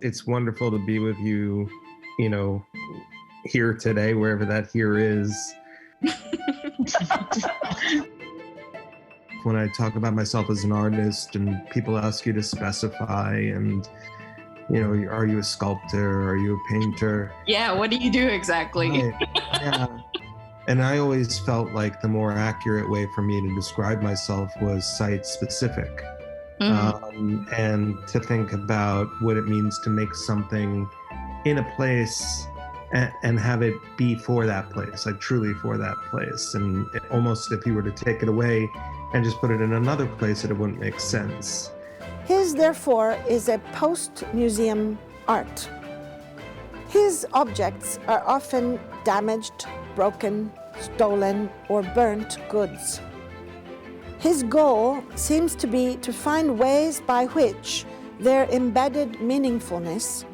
It's wonderful to be with you, here today, wherever that here is. When I talk about myself as an artist and people ask you to specify and, are you a sculptor? Are you a painter? Yeah, what do you do exactly? Right. Yeah. And I always felt like the more accurate way for me to describe myself was site-specific. And to think about what it means to make something in a place and have it be for that place, like truly for that place. And almost if you were to take it away and just put it in another place, it wouldn't make sense. His, therefore, is a post-museum art. His objects are often damaged, broken, stolen, or burnt goods. His goal seems to be to find ways by which their embedded meaningfulness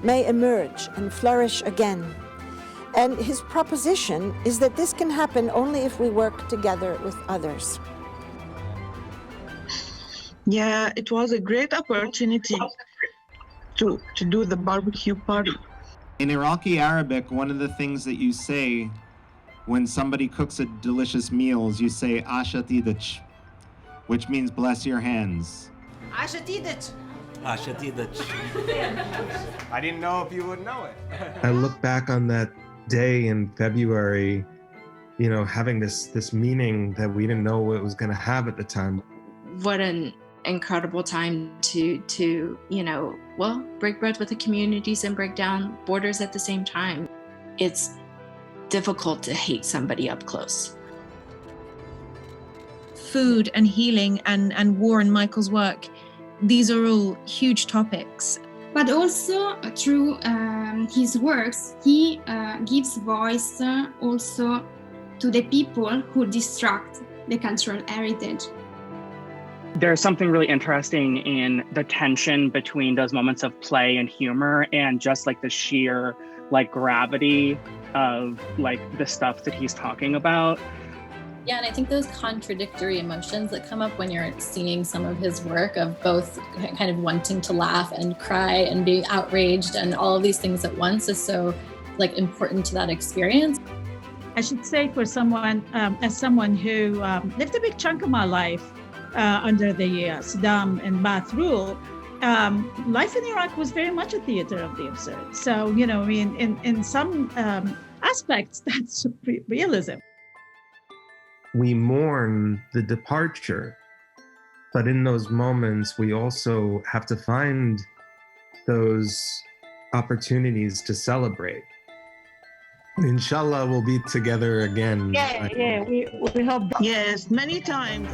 may emerge and flourish again. And his proposition is that this can happen only if we work together with others. Yeah, it was a great opportunity to do the barbecue party. In Iraqi Arabic, one of the things that you say when somebody cooks a delicious meal is you say ashatidach, which means bless your hands. Ashatidach. Ashatidach. I didn't know if you would know it. I look back on that day in February, having this meaning that we didn't know what it was going to have at the time. What an incredible time to break bread with the communities and break down borders at the same time. It's difficult to hate somebody up close. Food and healing and war in Michael's work, these are all huge topics. But also through his works, he gives voice also to the people who distract the cultural heritage. There's something really interesting in the tension between those moments of play and humor and just like the sheer gravity of the stuff that he's talking about. Yeah, and I think those contradictory emotions that come up when you're seeing some of his work of both kind of wanting to laugh and cry and be outraged and all of these things at once is so important to that experience. I should say for someone, as someone who lived a big chunk of my life under the Saddam and Ba'ath rule, life in Iraq was very much a theater of the absurd. So, in some aspects, that's realism. We mourn the departure, but in those moments, we also have to find those opportunities to celebrate. Inshallah, we'll be together again. Yeah, we hope. Yes, many times.